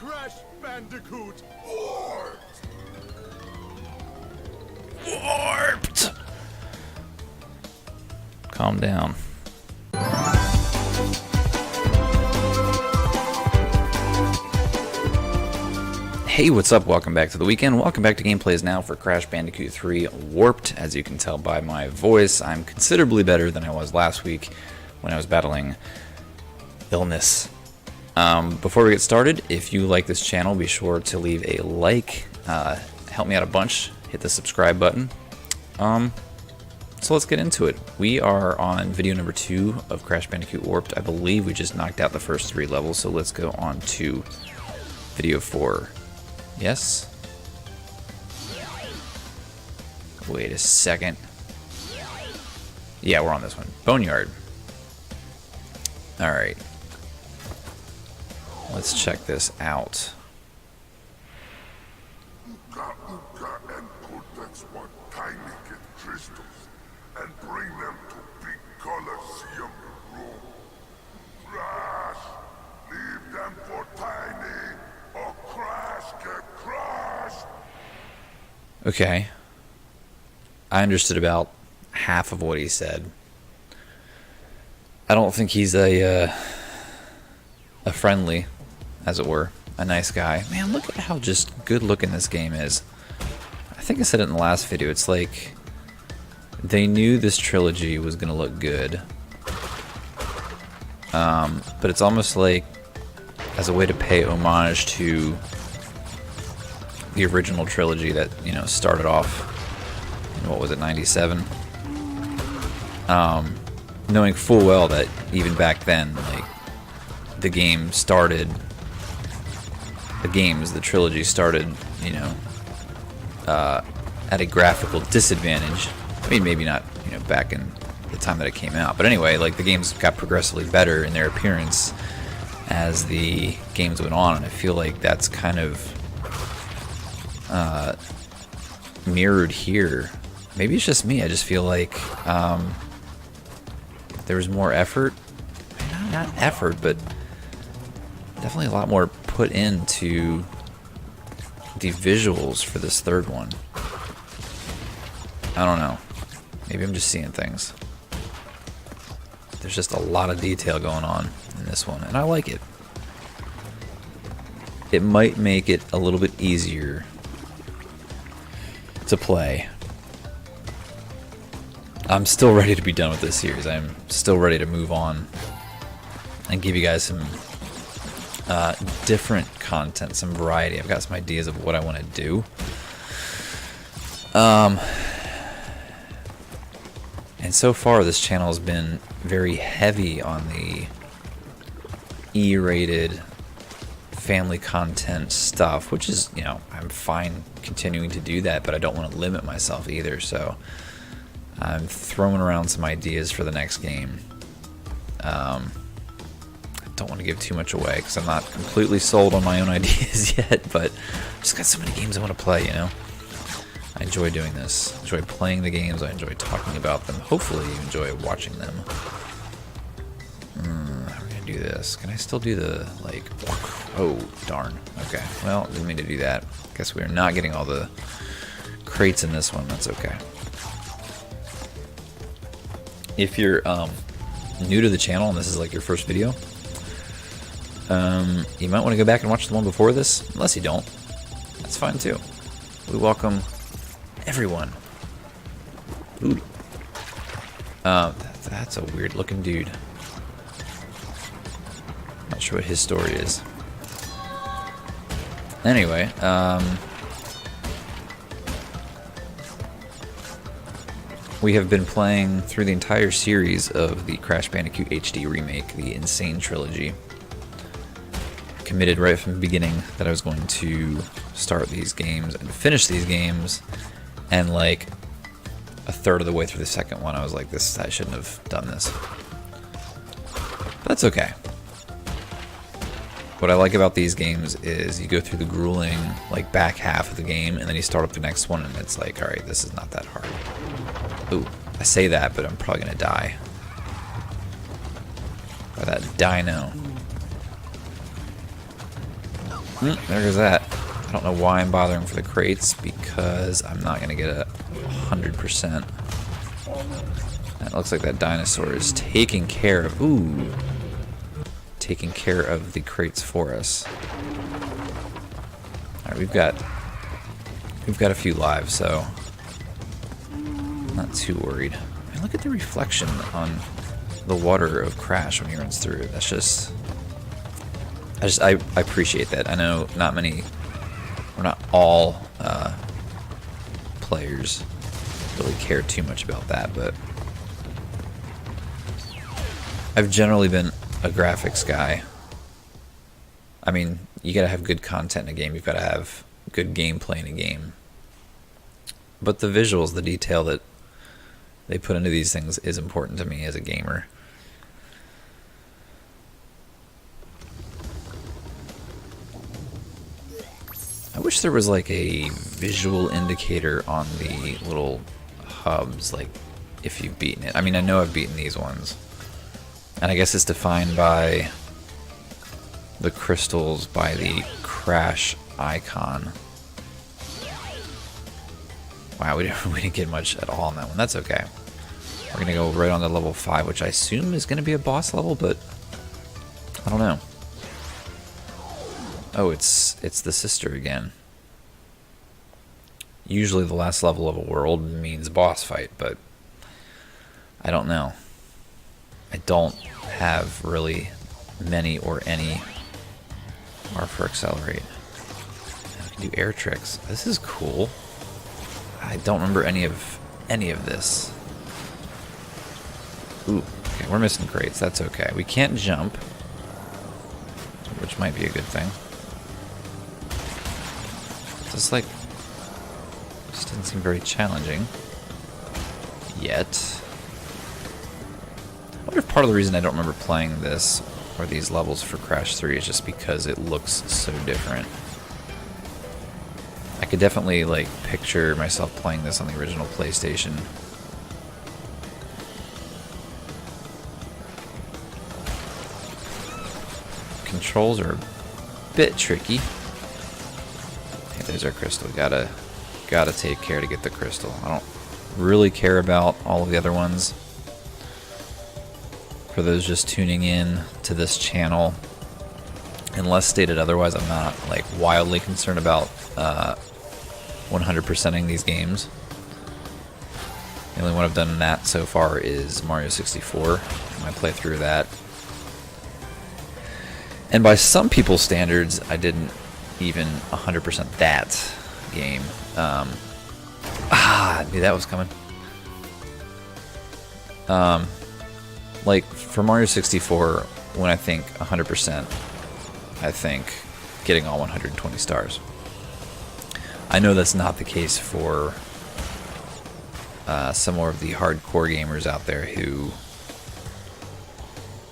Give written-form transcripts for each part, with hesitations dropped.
Crash Bandicoot. Warped! Calm down. Hey, what's up? Welcome back to the weekend. Welcome back to GamePlaysNow for Crash Bandicoot 3 Warped. As you can tell by my voice, I'm considerably better than I was last week when I was battling illness. Before we get started, if you like this channel, be sure to leave a like. Help me out a bunch. Hit the subscribe button. So let's get into it. We are on video number 2 of Crash Bandicoot Warped. I believe we just knocked out the first 3 levels, so let's go on to video 4. Yes? Wait a second. Yeah, we're on this one. Boneyard. Alright. Let's check this out. And protects what tiny get crystals and bring them to big Colosseum room. Crash! Leave them for tiny, or Crash get crushed! Okay. I understood about half of what he said. I don't think he's a friendly, as it were, a nice guy. Man, look at how just good looking this game is. I think I said it in the last video. It's like they knew this trilogy was gonna look good, but it's almost like as a way to pay homage to the original trilogy that, you know, started off in, what was it, 97? Knowing full well that even back then, like, the trilogy started, you know, at a graphical disadvantage. I mean, maybe not, you know, back in the time that it came out, but anyway, like, the games got progressively better in their appearance as the games went on, and I feel like that's kind of mirrored here. Maybe it's just me. I just feel like there was more effort. Not effort, but definitely a lot more put into the visuals for this third one. I don't know. Maybe I'm just seeing things. There's just a lot of detail going on in this one, and I like it. It might make it a little bit easier to play. I'm still ready to be done with this series. I'm still ready to move on and give you guys some different content, some variety. I've got some ideas of what I want to do. And so far this channel has been very heavy on the E-rated family content stuff, which is, you know, I'm fine continuing to do that, but I don't want to limit myself either, so I'm throwing around some ideas for the next game. I don't want to give too much away because I'm not completely sold on my own ideas yet, but I've just got so many games I want to play, you know? I enjoy doing this. I enjoy playing the games. I enjoy talking about them. Hopefully you enjoy watching them. How are we going to do this? Can I still do the, like... Oh, darn. Okay. Well, didn't mean to do that. Guess we're not getting all the crates in this one. That's okay. If you're new to the channel and this is like your first video, you might want to go back and watch the one before this. Unless you don't. That's fine too. We welcome everyone. Ooh. That's a weird looking dude. Not sure what his story is. Anyway, we have been playing through the entire series of the Crash Bandicoot HD remake, the Insane Trilogy. Committed right from the beginning that I was going to start these games and finish these games, and like a third of the way through the second one I was like, I shouldn't have done this. But that's okay. What I like about these games is you go through the grueling, like, back half of the game, and then you start up the next one, and it's like, alright, this is not that hard. Ooh, I say that, but I'm probably gonna die. By that dino. There goes that. I don't know why I'm bothering for the crates, because I'm not going to get a 100%. That looks like that dinosaur is taking care of... Ooh. Taking care of the crates for us. Alright, we've got a few lives, so not too worried. And look at the reflection on the water of Crash when he runs through. That's just... I appreciate that. I know we're not all players really care too much about that, but I've generally been a graphics guy. I mean, you gotta have good content in a game, you've gotta have good gameplay in a game. But the visuals, the detail that they put into these things is important to me as a gamer. I wish there was like a visual indicator on the little hubs, like if you've beaten it. I mean, I know I've beaten these ones. And I guess it's defined by the crystals, by the Crash icon. Wow, we didn't get much at all on that one. That's okay. We're going to go right on to level 5, which I assume is going to be a boss level, but I don't know. Oh, it's the sister again. Usually the last level of a world means boss fight, but I don't know. I don't have really many or any R for accelerate. I can do air tricks. This is cool. I don't remember any of this. Ooh, okay, we're missing crates. That's okay. We can't jump, which might be a good thing. Just like, just didn't seem very challenging yet. I wonder if part of the reason I don't remember playing this or these levels for Crash 3 is just because it looks so different. I could definitely like picture myself playing this on the original PlayStation. Controls are a bit tricky. Hey, there's our crystal. Gotta take care to get the crystal. I don't really care about all of the other ones. For those just tuning in to this channel, unless stated otherwise, I'm not like wildly concerned about 100%ing these games. The only one I've done that so far is Mario 64. I play through that. And by some people's standards, I didn't even 100% that game. I knew that was coming. Like, for Mario 64, when I think 100%, I think getting all 120 stars. I know that's not the case for some more of the hardcore gamers out there who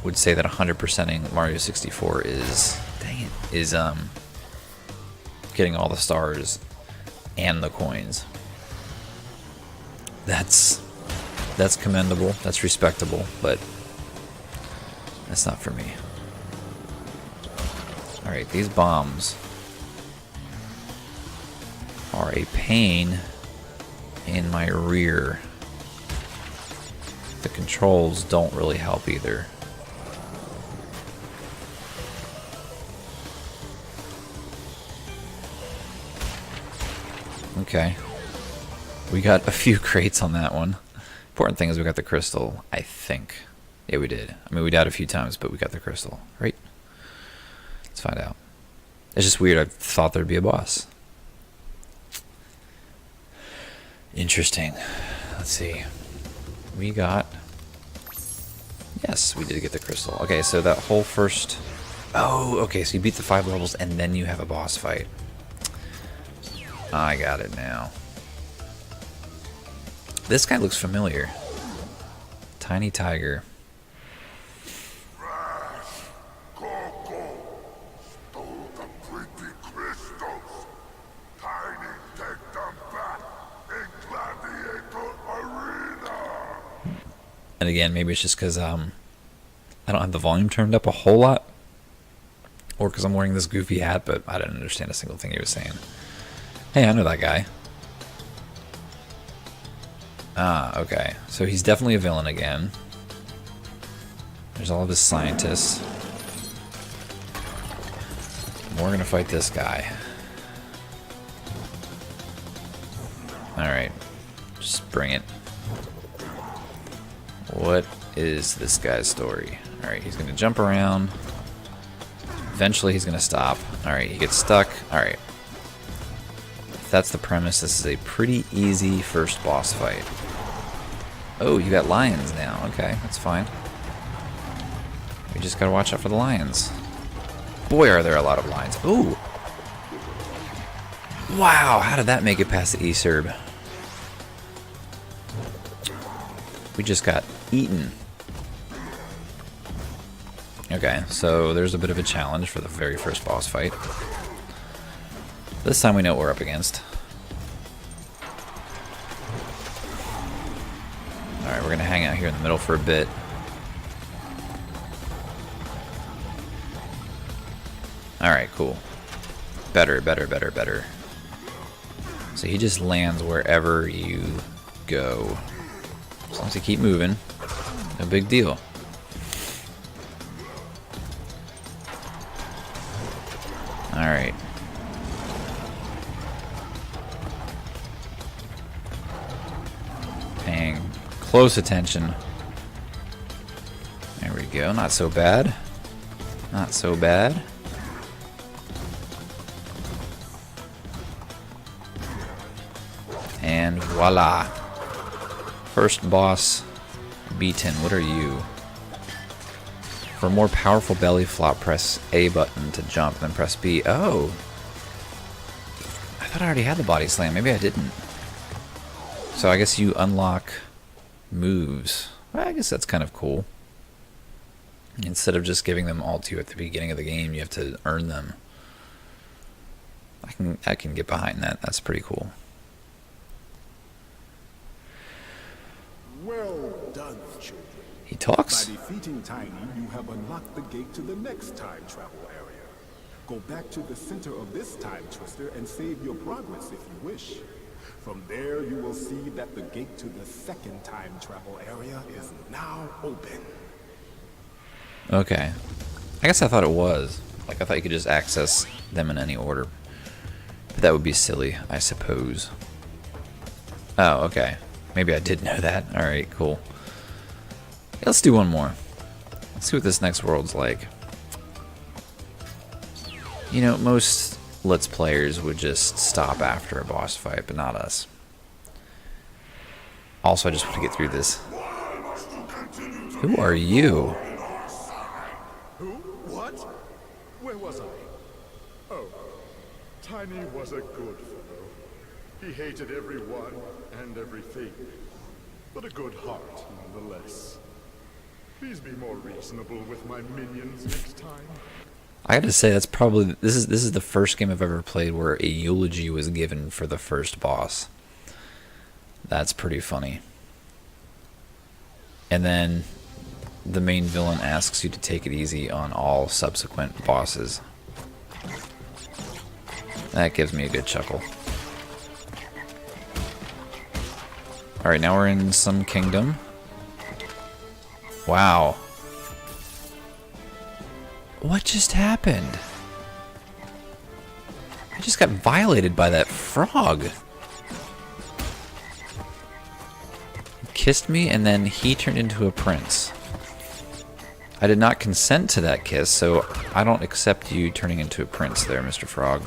would say that 100%ing Mario 64 is, getting all the stars and the coins. That's commendable, that's respectable, but that's not for me. Alright, these bombs are a pain in my rear. The controls don't really help either. Okay. We got a few crates on that one. Important thing is we got the crystal, I think. Yeah, we did. I mean, we died a few times, but we got the crystal, right? Let's find out. It's just weird. I thought there'd be a boss. Interesting. Let's see. We got... Yes, we did get the crystal. Okay, so that whole first... Oh, okay, so you beat the 5 levels and then you have a boss fight. I got it now. This guy looks familiar. Tiny Tiger. Stole the pretty crystals. Tiny, take them back in Gladiator Arena. And again, maybe it's just because I don't have the volume turned up a whole lot. Or because I'm wearing this goofy hat, but I didn't understand a single thing he was saying. Hey, I know that guy. Ah, okay. So he's definitely a villain again. There's all of his scientists. We're gonna fight this guy. Alright. Just bring it. What is this guy's story? Alright, he's gonna jump around. Eventually he's gonna stop. Alright, he gets stuck. Alright. If that's the premise, this is a pretty easy first boss fight. Oh, you got lions now. Okay, that's fine. We just gotta watch out for the lions. Boy, are there a lot of lions. Ooh! Wow, how did that make it past the E-Serb? We just got eaten. Okay, so there's a bit of a challenge for the very first boss fight. This time we know what we're up against. Alright, we're gonna hang out here in the middle for a bit. Alright, cool. Better, better, better, better. So he just lands wherever you go. As long as you keep moving, no big deal. Alright. Paying close attention. There we go, not so bad. Not so bad. And voila. First boss beaten. What are you? For a more powerful belly flop, press A button to jump, then press B. Oh! I thought I already had the body slam. Maybe I didn't. So I guess you unlock moves. Well, I guess that's kind of cool. Instead of just giving them all to you at the beginning of the game, you have to earn them. I can get behind that. That's pretty cool. Well done, children. He talks? By defeating Tiny, you have unlocked the gate to the next time travel area. Go back to the center of this time twister and save your progress if you wish. From there, you will see that the gate to the second time travel area is now open. Okay. I guess I thought it was. Like, I thought you could just access them in any order. But that would be silly, I suppose. Oh, okay. Maybe I did know that. Alright, cool. Yeah, let's do one more. Let's see what this next world's like. You know, most Let's Players would just stop after a boss fight, but not us. Also, I just want to get through this. Who are you? Who? What? Where was I? Oh, Tiny was a good fellow. He hated everyone and everything, but a good heart nonetheless. Please be more reasonable with my minions next time. I gotta say, that's probably this is the first game I've ever played where a eulogy was given for the first boss. That's pretty funny. And then the main villain asks you to take it easy on all subsequent bosses. That gives me a good chuckle. Alright, now we're in some kingdom. Wow. What just happened? I just got violated by that frog. He kissed me and then he turned into a prince. I did not consent to that kiss, so I don't accept you turning into a prince there, Mr. Frog.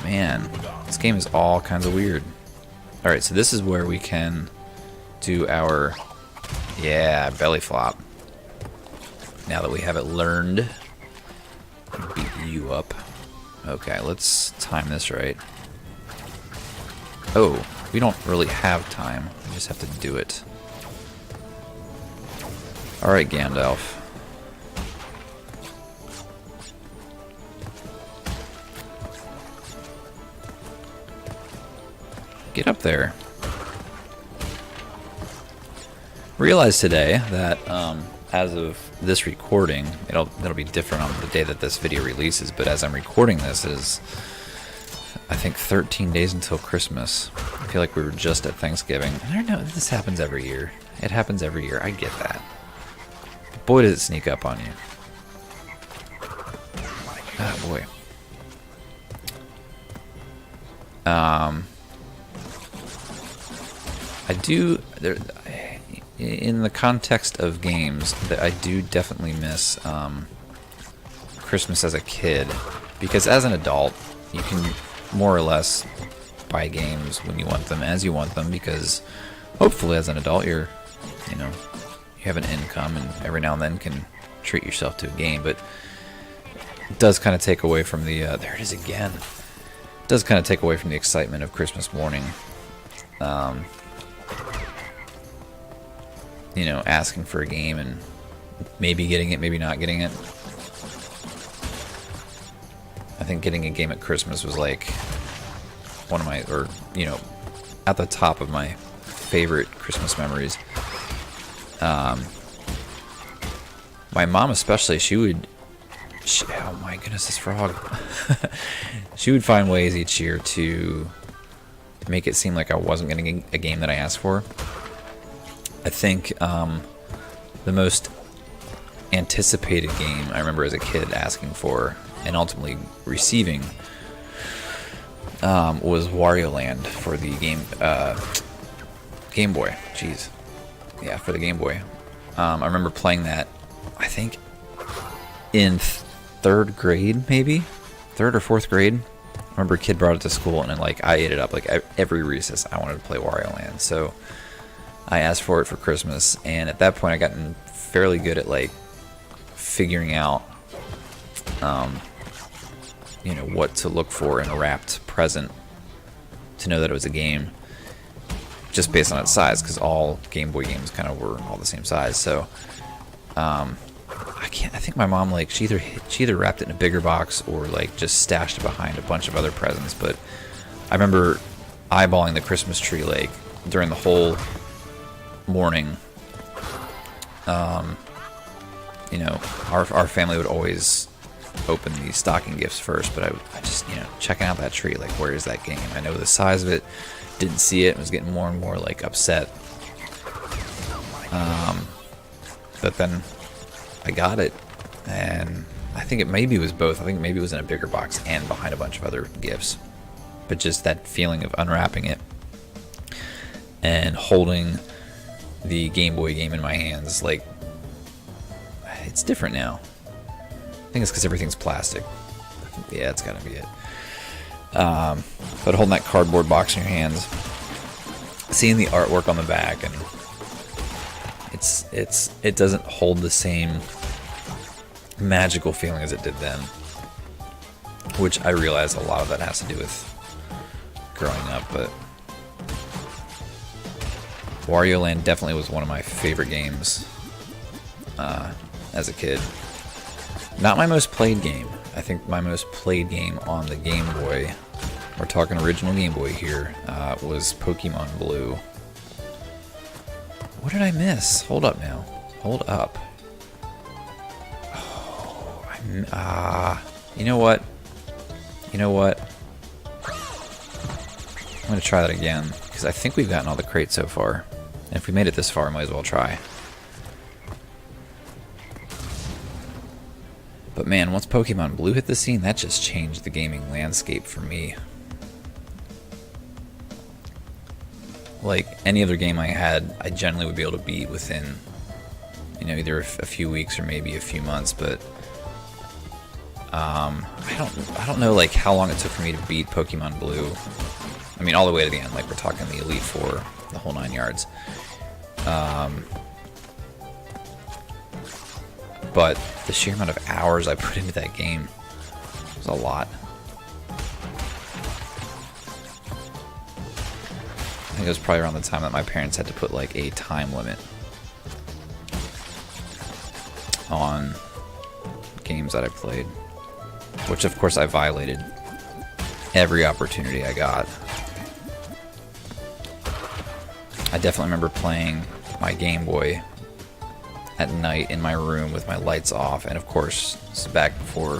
Man, this game is all kinds of weird. Alright, so this is where we can do our, yeah, belly flop. Now that we have it learned, beat you up. Okay, let's time this right. Oh, we don't really have time. We just have to do it. Alright, Gandalf. Get up there. Realized today that as of this recording, it'll be different on the day that this video releases, but as I'm recording this, it is, I think, 13 days until Christmas. I feel like we were just at Thanksgiving. I don't know, this happens every year. It happens every year, I get that. But boy, does it sneak up on you. Ah, boy. I do, in the context of games, that I do definitely miss Christmas as a kid, because as an adult, you can more or less buy games when you want them, as you want them, because hopefully as an adult you have an income and every now and then can treat yourself to a game, but it does kind of take away from the, there it is again, it does kind of take away from the excitement of Christmas morning. Asking for a game and maybe getting it, maybe not getting it. I think getting a game at Christmas was like one of my, at the top of my favorite Christmas memories. My mom especially, oh my goodness, this frog. She would find ways each year to make it seem like I wasn't getting a game that I asked for. I think the most anticipated game I remember as a kid asking for and ultimately receiving was Wario Land for the Game Boy. Jeez. Yeah, for the Game Boy. I remember playing that, I think, in third grade, maybe? Third or fourth grade. I remember a kid brought it to school and I ate it up. Like every recess I wanted to play Wario Land. So I asked for it for Christmas, and at that point I gotten fairly good at figuring out what to look for in a wrapped present to know that it was a game, just based on its size, because all Game Boy games kind of were all the same size. So I think my mom she either wrapped it in a bigger box or just stashed it behind a bunch of other presents. But I remember eyeballing the Christmas tree during the whole morning. Our family would always open the stocking gifts first, but I just checking out that tree, where is that game? I know the size of it, didn't see it, was getting more and more upset. But then I got it, and I think it maybe was both. I think maybe it was in a bigger box and behind a bunch of other gifts. But just that feeling of unwrapping it and holding the Game Boy game in my hands, it's different now. I think it's because everything's plastic. Yeah, it's gotta be it. But holding that cardboard box in your hands, seeing the artwork on the back, and it doesn't hold the same magical feeling as it did then. Which I realize a lot of that has to do with growing up, but Wario Land definitely was one of my favorite games as a kid. Not my most played game. I think my most played game on the Game Boy, we're talking original Game Boy here, was Pokemon Blue. What did I miss? Hold up now. Hold up. Oh, you know what? I'm going to try that again, because I think we've gotten all the crates so far. And if we made it this far, I might as well try. But man, once Pokemon Blue hit the scene, that just changed the gaming landscape for me. Like any other game I had, I generally would be able to beat within, either a few weeks or maybe a few months. But I don't know how long it took for me to beat Pokemon Blue. I mean, all the way to the end. We're talking the Elite Four, the whole 9 yards. But the sheer amount of hours I put into that game was a lot. I think it was probably around the time that my parents had to put a time limit on games that I played, which of course I violated every opportunity I got. I definitely remember playing my Game Boy at night in my room with my lights off, and of course, this is back before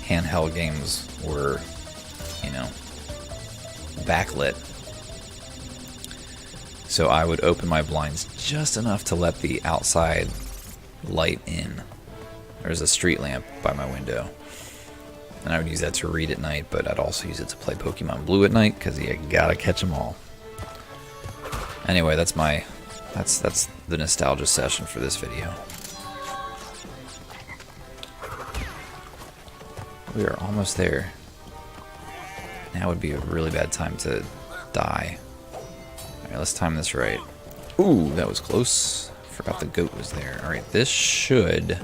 handheld games were, you know, backlit. So I would open my blinds just enough to let the outside light in. There's a street lamp by my window, and I would use that to read at night, but I'd also use it to play Pokemon Blue at night, because you gotta catch them all. Anyway, that's the nostalgia session for this video. We are almost there. Now would be a really bad time to die. Alright, let's time this right. Ooh, that was close. Forgot the goat was there. Alright, this should,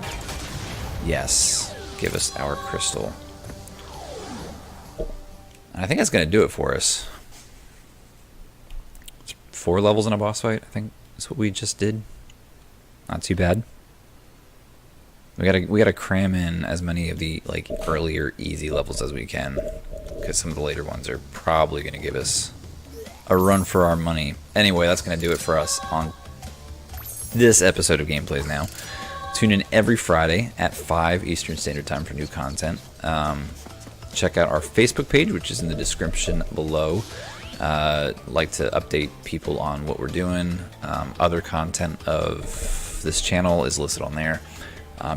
yes, give us our crystal. And I think that's going to do it for us. It's 4 levels in a boss fight, I think is what we just did. Not too bad. We gotta cram in as many of the like earlier easy levels as we can, because some of the later ones are probably going to give us a run for our money. Anyway, that's going to do it for us on this episode of Gameplays Now. Tune in every Friday at 5 Eastern Standard Time for new content. Check out our Facebook page, which is in the description below. Like to update people on what we're doing. Other content of this channel is listed on there.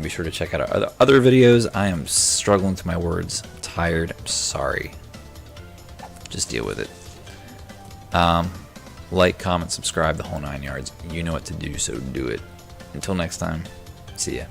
Be sure to check out our other videos. I am struggling to my words. I'm tired. I'm sorry. Just deal with it. Like, comment, subscribe, the whole 9 yards. You know what to do, so do it. Until next time, see ya.